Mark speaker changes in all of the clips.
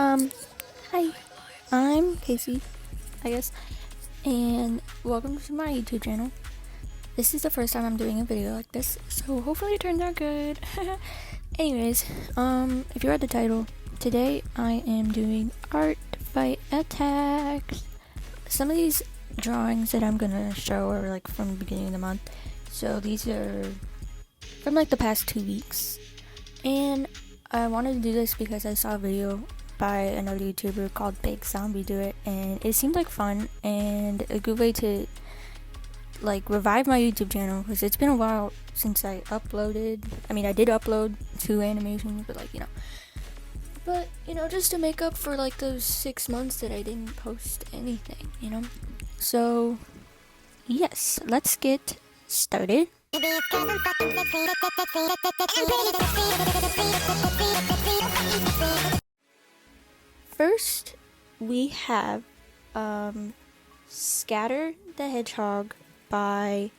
Speaker 1: Hi, I'm Casey, I guess, and welcome to my YouTube channel. This is the first time I'm doing a video like this, so hopefully it turns out good. Anyways, if you read the title, today I am doing Artfight attacks. Some of these drawings that I'm gonna show are like from the beginning of the month, so these are from like the past 2 weeks, and I wanted to do this because I saw a video by another YouTuber called Big Zombie do it, and it seemed like fun and a good way to like revive my YouTube channel, because it's been a while since I uploaded. I mean, I did upload 2 animations, but just to make up for like those 6 months that I didn't post anything, So yes, let's get started. First, we have Skatter the Hedgehog by,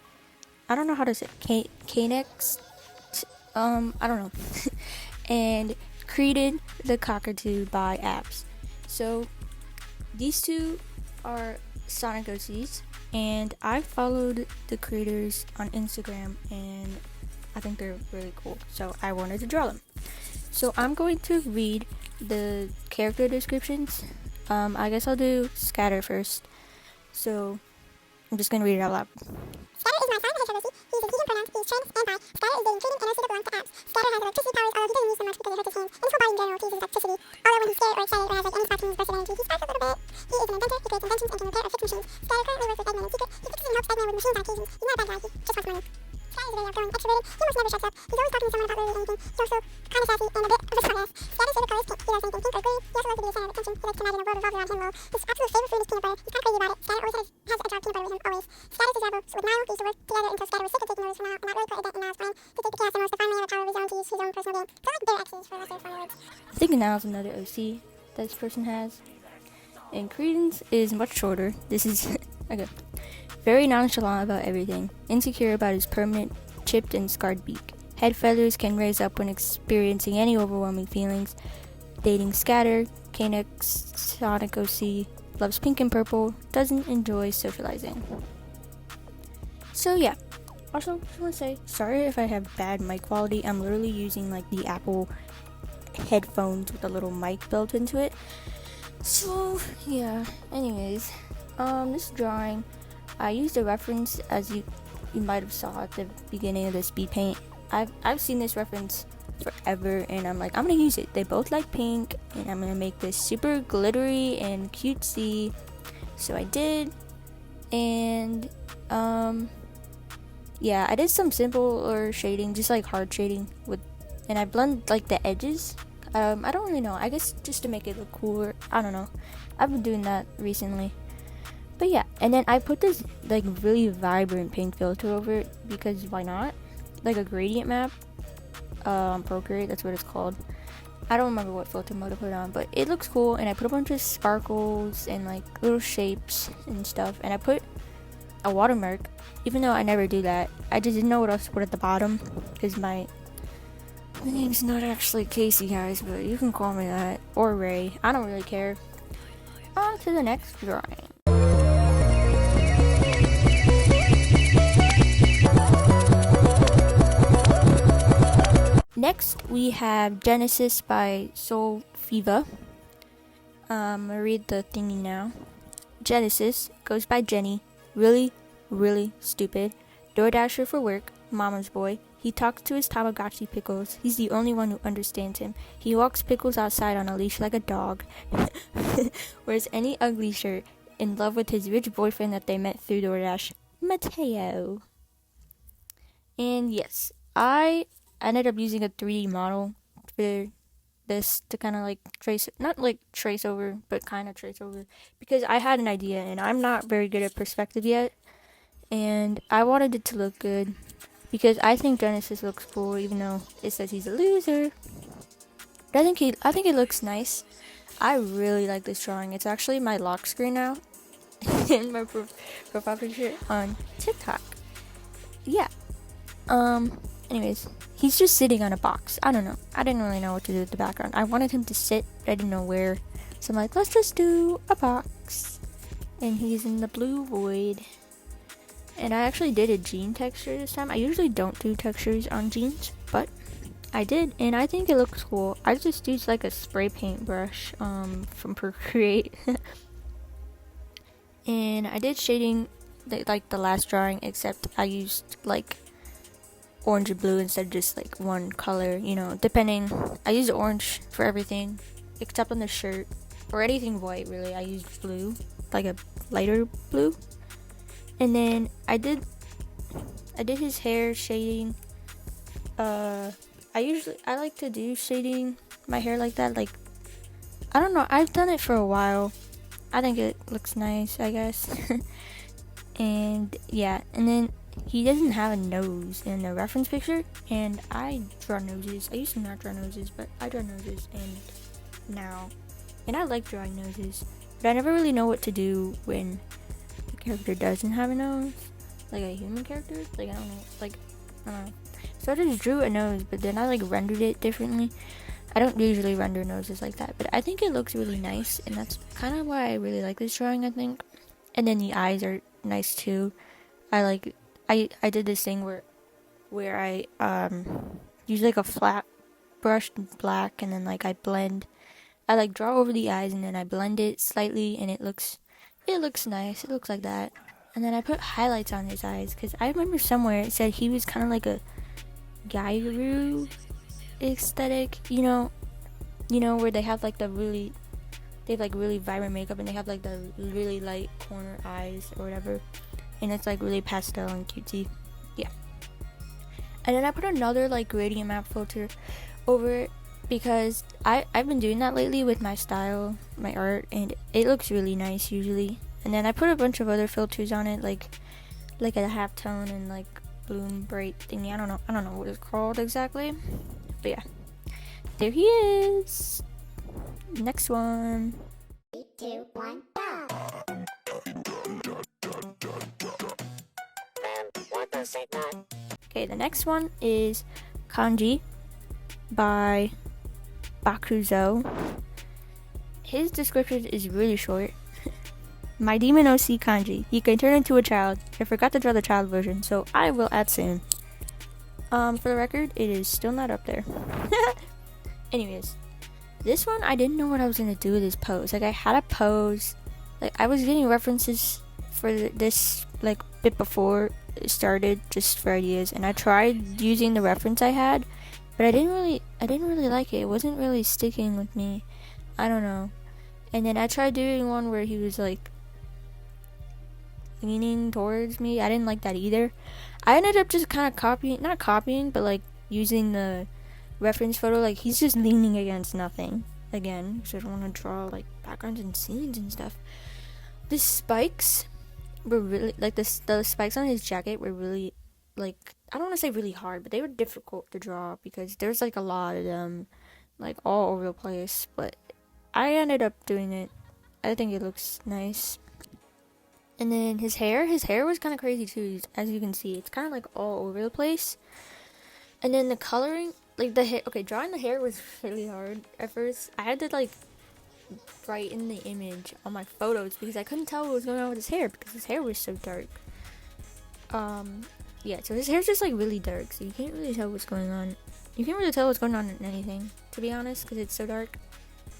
Speaker 1: I don't know how to say it, Kanex, I don't know, and Creedon the Cockatoo by Abs. So these two are Sonic OCs, and I followed the creators on Instagram, and I think they're really cool, so I wanted to draw them. So I'm going to read the character descriptions. I guess I'll do Skatter first. So I'm just gonna read it out loud.
Speaker 2: Skatter is my son, hedgehog OC. He uses he him pronouns. He's trans and bi. Skatter is dating Creedon and OC belongs to Abs. Skatter has electricity powers, although he doesn't use them much because it hurts his hands. In his whole body in general, he uses electricity. Although when he's scared or excited or has like any sparks in his burst of energy, he sparks a little bit. He is an inventor. He creates inventions and can repair or fix machines. Skatter currently works with Eggman in secret. He fixes and helps Eggman with machines on occasions. He's not a bad guy. He just wants money. Skatter is very outgoing, extroverted. He almost never shuts up. He's always talking to someone about literally anything. He's also kind of sassy and a bit of a smartass. Skatter's favorite color is pink. He loves anything pink or green. He also loves to be the center of attention. He likes to imagine a world revolves around him. Lol. His absolute favorite food is peanut butter. He's kind of crazy about it. Skatter always has a jar of peanut butter with him, always. Skatter's his rebel. So with Niall, we used to work together until Skatter was sick of taking orders from Niall, and that really put a dent in Niall's plan to take the chaos emeralds to finally have a power of his own to use his own personal game. So like their exes for lesser fun words.
Speaker 1: I think Niall's another OC that this person has. And Creedon's is much shorter. This is okay. Very nonchalant about everything. Insecure about his permanent chipped and scarred beak. Head feathers can raise up when experiencing any overwhelming feelings. Dating Skatter, Kanex, Sonic OC, loves pink and purple, doesn't enjoy socializing. So yeah. Also, just want to say, sorry if I have bad mic quality. I'm literally using like the Apple headphones with a little mic built into it. So yeah. Anyways, this drawing, I used a reference, as you might have saw at the beginning of the Speedpaint. I've seen this reference forever, and I'm like, I'm gonna use it. They both like pink, and I'm gonna make this super glittery and cutesy. So I did, and yeah, I did some simple or shading, just like hard shading and I blend like the edges. I don't really know. I guess just to make it look cooler. I don't know. I've been doing that recently. But yeah, and then I put this like really vibrant pink filter over it because why not? Like a gradient map. Procreate, that's what it's called. I don't remember what filter mode I put it on, but it looks cool. And I put a bunch of sparkles and like little shapes and stuff. And I put a watermark, even though I never do that. I just didn't know what else to put at the bottom because my name's not actually Casey, guys, but you can call me that, or Ray. I don't really care. On to the next drawing. Next, we have Genesis by Soul Fiva. I'm gonna read the thingy now. Genesis goes by Jenny. Really, really stupid. DoorDasher for work. Mama's boy. He talks to his Tamagotchi Pickles. He's the only one who understands him. He walks Pickles outside on a leash like a dog. Wears any ugly shirt. In love with his rich boyfriend that they met through DoorDash, Mateo. And yes, I ended up using a 3D model for this to kind of like not like trace over, but kind of trace over, because I had an idea and I'm not very good at perspective yet, and I wanted it to look good because I think Genesis looks cool even though it says he's a loser. But I think it looks nice. I really like this drawing. It's actually my lock screen now in my profile picture on TikTok. Yeah. Anyways, he's just sitting on a box. I don't know. I didn't really know what to do with the background. I wanted him to sit I didn't know where. So I'm like, let's just do a box. And he's in the blue void. And I actually did a jean texture this time. I usually don't do textures on jeans, but I did, and I think it looks cool. I just used like a spray paint brush from Procreate. And I did shading like the last drawing, except I used like orange and blue instead of just like one color, you know, depending. I used orange for everything except on the shirt, or anything white really. I used blue, like a lighter blue. And then I did his hair shading. I like to do shading my hair like that. Like, I don't know, I've done it for a while. I think it looks nice, I guess. And yeah, and then he doesn't have a nose in the reference picture, and I draw noses. I used to not draw noses, but I draw noses and I like drawing noses, but I never really know what to do when the character doesn't have a nose, like a human character. Like, I don't know. So I just drew a nose, but then I like rendered it differently. I don't usually render noses like that, but I think it looks really nice, and that's kind of why I really like this drawing, I think. And then the eyes are nice too. I did this thing where I use like a flat brush black, and then like I like draw over the eyes, and then I blend it slightly, and it looks nice. It looks like that. And then I put highlights on his eyes, because I remember somewhere it said he was kind of like a Gairu aesthetic, you know, where they have like really vibrant makeup, and they have like the really light corner eyes or whatever, and it's like really pastel and cutesy. Yeah. And then I put another like gradient map filter over it, because I've been doing that lately with my style, my art, and it looks really nice usually. And then I put a bunch of other filters on it, like a halftone and like bloom bright thingy. I don't know what it's called exactly, but yeah, there he is. Next one.
Speaker 2: 3, 2, 1, go!
Speaker 1: Okay, the next one is Kanji by Bakuzo. His description is really short. My demon OC Kanji. He can turn into a child. I forgot to draw the child version, so I will add soon. For the record, it is still not up there. Anyways, this one, I didn't know what I was gonna do with this pose. Like, I had a pose. Like, I was getting references for this, like, bit before it started, just for ideas. And I tried using the reference I had, but I didn't really like it. It wasn't really sticking with me. I don't know. And then I tried doing one where he was, like, leaning towards me. I didn't like that either. I ended up just kind of not copying, but like using the reference photo. Like, he's just leaning against nothing again, because I don't want to draw like backgrounds and scenes and stuff. The spikes were really like the spikes on his jacket were really, like, I don't want to say really hard, but they were difficult to draw because there's like a lot of them, like, all over the place. But I ended up doing it. I think it looks nice. And then his hair was kind of crazy too, as you can see. It's kind of like all over the place. And then the coloring, like the hair, okay, drawing the hair was really hard at first. I had to like brighten the image on my photos because I couldn't tell what was going on with his hair because his hair was so dark. Yeah, so his hair's just like really dark, so you can't really tell what's going on. You can't really tell what's going on in anything, to be honest, because it's so dark.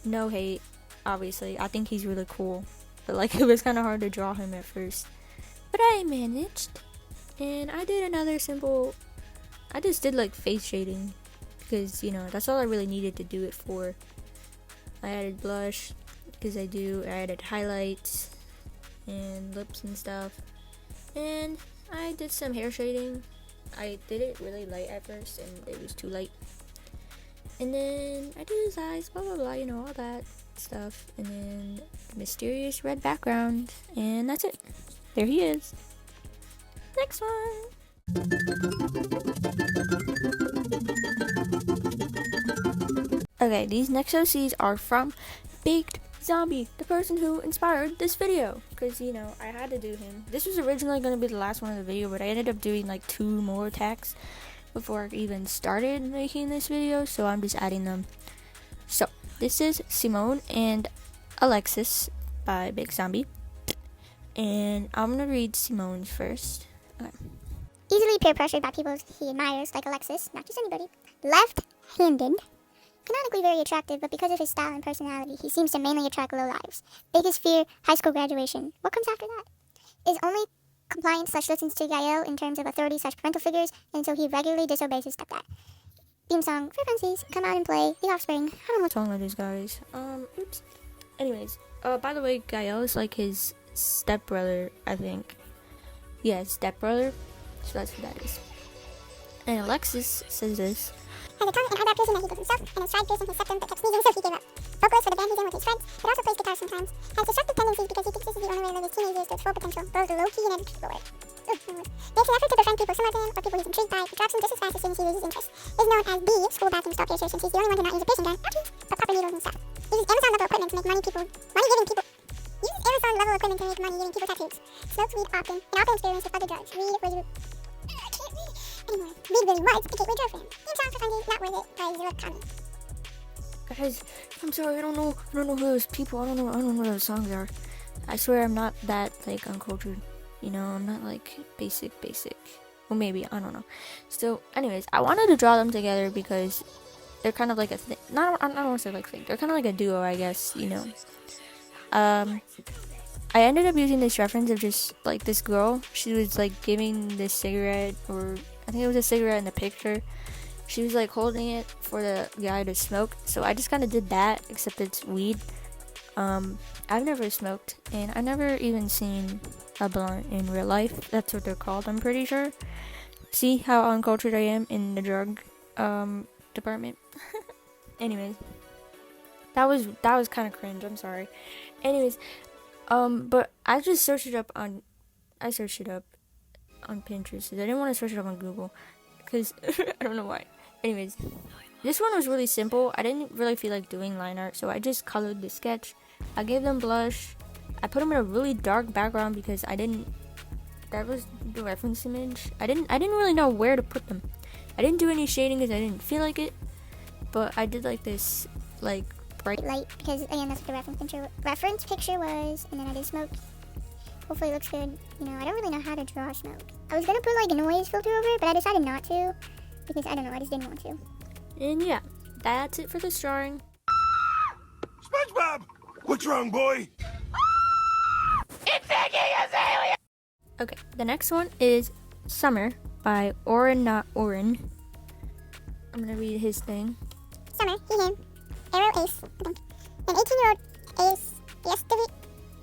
Speaker 1: No hate, obviously. I think he's really cool. But like, it was kind of hard to draw him at first. But I managed. And I did another simple, I just did like face shading. Because, you know, that's all I really needed to do it for. I added blush, because I added highlights and lips and stuff. And I did some hair shading. I did it really light at first, and it was too light. And then I did his eyes, blah blah blah, you know, all that stuff. And then the mysterious red background, and that's it. There he is. Next one. Okay, these next OCs are from Baked Zombie, the person who inspired this video, because, you know, I had to do him. This was originally going to be the last one of the video, but I ended up doing like 2 more attacks before I even started making this video, so I'm just adding them. So This is Simone and Alexis by Big Zombie. And I'm gonna read Simone's first. Okay.
Speaker 2: Easily peer pressured by people he admires, like Alexis, not just anybody. Left-handed. Canonically very attractive, but because of his style and personality, he seems to mainly attract lowlives. Biggest fear, high school graduation. What comes after that? Is only compliant / listens to Gael in terms of authority / parental figures, and so he regularly disobeys his stepdad. Theme song, frequencies, come out and play, The Offspring. I don't know
Speaker 1: what's wrong with these guys. Oops. Anyways, by the way, Gael is like his stepbrother, I think. Yeah, stepbrother. So that's what that is. And Alexis says this.
Speaker 2: Has a tongue and eyebrow piercing that he does himself, and has tried piercing his septum but kept sneezing, so he gave up. Vocalist for the band he's in with his friends, but also plays guitar sometimes. Has destructive tendencies because he thinks this is the only way to live his teenage years to its full potential. Those are low-key and explore. Makes an effort to befriend people similar to him or people he's intrigued by, but drops them just as fast as soon as he loses interest. Is known as the school bathroom stall piercer since he's the only one to not use a piercing gun, but proper needles and stuff. Uses Amazon-level equipment to make money-giving people tattoos. Smokes weed often, and often experiments with other drugs. Weed was... I can't read anymore. Weed really was the gateway drug for him. Theme song for Kanji, not worth it, by Zero Kami.
Speaker 1: Guys, I'm sorry, I don't know who those people, I don't know what those songs are. I swear I'm not that, like, uncultured. You know, I'm not, like, basic. Well, maybe, I don't know. So, anyways, I wanted to draw them together because they're kind of like a thing. I don't want to say, like, thing. They're kind of like a duo, I guess, you know. I ended up using this reference of just, like, this girl. She was, like, giving this cigarette, or I think it was a cigarette in the picture. She was, like, holding it for the guy to smoke. So I just kind of did that, except it's weed. I've never smoked, and I've never even seen a blunt in real life. That's what they're called, I'm pretty sure. See how uncultured I am in the drug department. Anyways, that was kind of cringe. I'm sorry. Anyways, but I just searched it up on Pinterest. I didn't want to search it up on Google because I don't know why. Anyways, this one was really simple. I didn't really feel like doing line art, so I just colored the sketch. I gave them blush. I put them in a really dark background because that was the reference image. I didn't really know where to put them. I didn't do any shading because I didn't feel like it, but I did like this, like, bright
Speaker 2: light because, again, that's what the reference picture was, and then I did smoke. Hopefully it looks good. You know, I don't really know how to draw smoke. I was gonna put, like, a noise filter over it, but I decided not to because, I don't know, I just didn't want to.
Speaker 1: And yeah, that's it for this drawing.
Speaker 3: SpongeBob! What's wrong, boy? It's thinking as alien!
Speaker 1: Okay, the next one is Summer by Orin Not Orin. I'm gonna read his thing.
Speaker 2: Summer, he, him, arrow ace, an 18-year-old ace,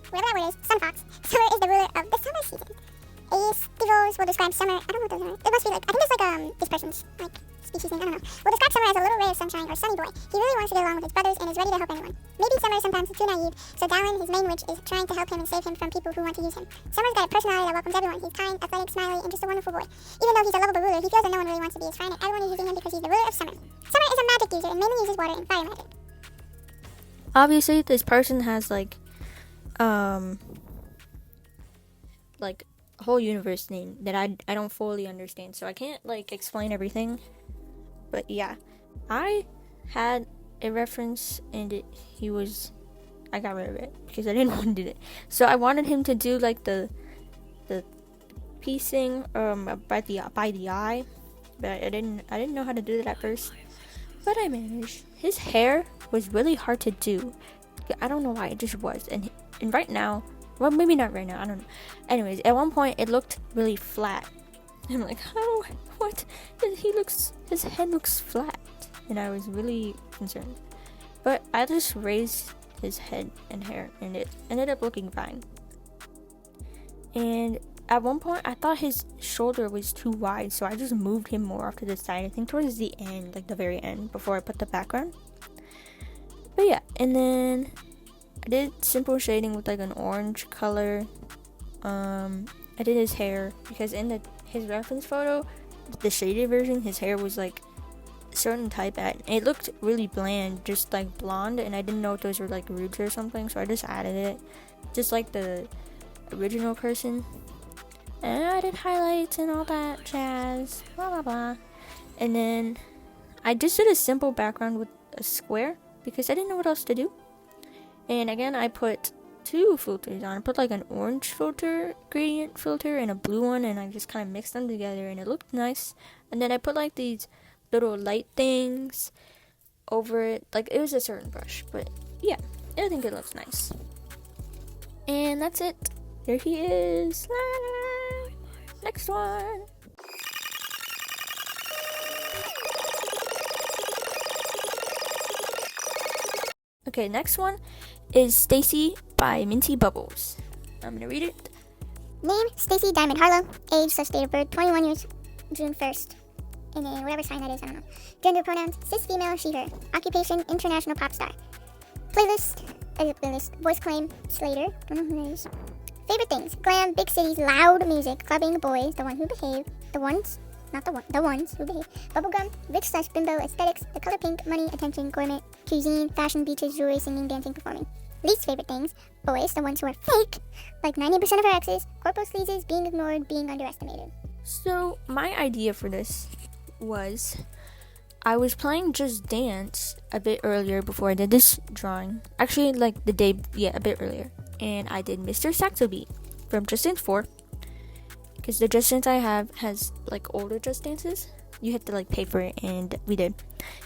Speaker 2: whatever that word is, sun fox. Summer is the ruler of the summer season. Ace divos will describe summer, I don't know what those are. It must be like, I think it's like, this person's, like, species name, I don't know. Will describe Summer as a little ray of sunshine or sunny boy. He really wants to get along with his brothers and is ready to help anyone. Maybe Summer is sometimes too naive, so Dallin, his main witch, is trying to help him and save him from people who want to use him. Summer's got a personality that welcomes everyone. He's kind, athletic, smiley, and just a wonderful boy. Even though he's a lovable ruler, he feels that no one really wants to be his friend, and everyone is using him because he's the ruler of Summer. Summer is a magic user and mainly uses water and fire magic.
Speaker 1: Obviously, this person has, like a whole universe name that I don't fully understand, so I can't, like, explain everything. But yeah, I had a reference and I got rid of it because I didn't want to do it. So I wanted him to do, like, the piecing by the eye, but I didn't know how to do that at first. But I managed. His hair was really hard to do. I don't know why, it just was. And right now, well, maybe not right now, I don't know. Anyways, at one point it looked really flat. I'm like, how? What? His head looks flat. And I was really concerned. But I just raised his head and hair, and it ended up looking fine. And at one point, I thought his shoulder was too wide, so I just moved him more off to the side. I think towards the end, like the very end, before I put the background. But yeah, and then I did simple shading with, like, an orange color. I did his hair because in his reference photo, the shaded version, his hair was, like, a certain type it looked really bland, just like blonde, and I didn't know if those were, like, roots or something, so I just added it, just like the original person. And I did highlights and all that jazz, blah blah blah. And then I just did a simple background with a square because I didn't know what else to do. And again, I put 2 filters on. I put like an orange filter, gradient filter, and a blue one, and I just kind of mixed them together, and it looked nice. And then I put like these little light things over it. Like, it was a certain brush, but yeah, I think it looks nice. And that's it. There he is. Next one. Okay, next one is Stacy by Minty Bubbles. I'm gonna read it.
Speaker 2: Name, Stacy Diamond Harlow. Age, / date of birth, 21 years, June 1st. And then whatever sign that is, I don't know. Gender pronouns, cis female, she, her. Occupation, international pop star. Playlist, voice claim, Slater. Don't know who that is. Favorite things, glam, big cities, loud music, clubbing, boys, the one who behave, the ones who behave, bubblegum, rich / bimbo, aesthetics, the color pink, money, attention, gourmet, cuisine, fashion, beaches, jewelry, singing, dancing, performing. Least favorite things, boys, the ones who are fake, like 90% of her exes, corpo sleazes, being ignored, being underestimated.
Speaker 1: So, my idea for this was, I was playing Just Dance a bit earlier before I did this drawing. Actually, like a bit earlier. And I did Mr. Saxo Beat from Just Dance 4. Because the Just Dance I have has like older Just Dances. You have to like pay for it, and we did.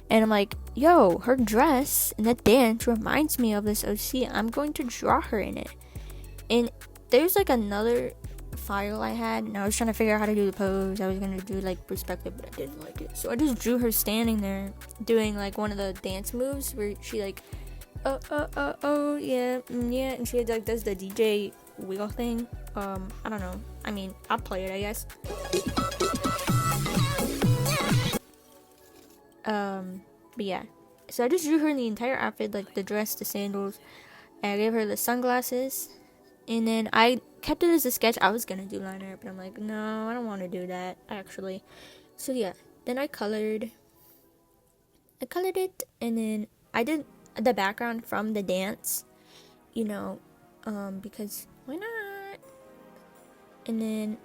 Speaker 1: And I'm like, yo, her dress in that dance reminds me of this OC. I'm going to draw her in it. And there's like another file I had, and I was trying to figure out how to do the pose. I was going to do like perspective, but I didn't like it. So I just drew her standing there doing like one of the dance moves where she like, oh, yeah, yeah. And she like does the DJ wiggle thing. I don't know. I mean, I'll play it, I guess. But yeah. So I just drew her in the entire outfit, like the dress, the sandals. And I gave her the sunglasses. And then I kept it as a sketch. I was gonna do line art, but I'm like, no, I don't want to do that, actually. So yeah. Then I colored it, and then I did the background from the dance. You know, because why not? And then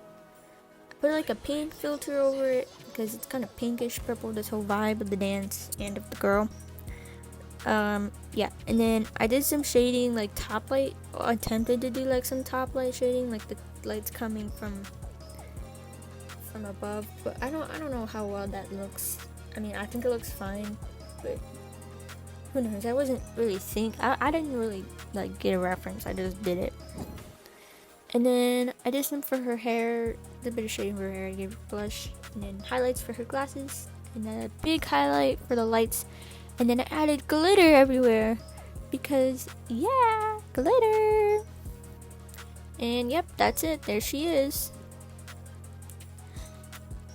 Speaker 1: I put like a pink filter over it because it's kind of pinkish purple, this whole vibe of the dance and of the girl. Yeah, and then I did some shading, like top light. I attempted to do like some top light shading, like the lights coming from above, but I don't know how well that looks. I mean, I think it looks fine, but who knows? I wasn't really I didn't really like get a reference. I just did it. And then I did some for her hair, a bit of shading for her hair. I gave her blush, and then highlights for her glasses, and then a big highlight for the lights. And then I added glitter everywhere because, yeah, glitter. And yep, that's it. There she is.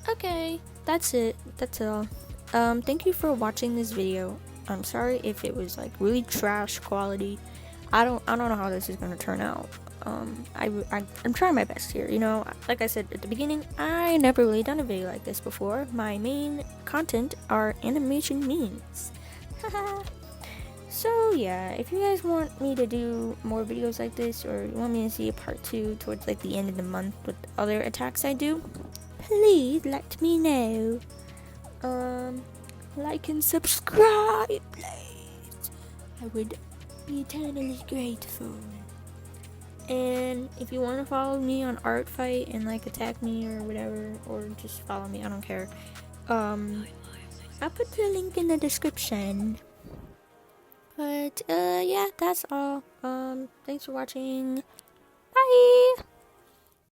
Speaker 1: Okay, that's it. That's all. Thank you for watching this video. I'm sorry if it was like really trash quality. I don't know how this is gonna turn out. I'm trying my best here. You know, like I said at the beginning, I never really done a video like this before. My main content are animation memes. So yeah, if you guys want me to do more videos like this, or you want me to see a part 2 towards like the end of the month with other attacks I do, please let me know. Like and subscribe, please. I would be eternally grateful. And if you want to follow me on Artfight and like attack me or whatever, or just follow me, I don't care. I'll put the link in the description. But yeah, that's all. Thanks for watching.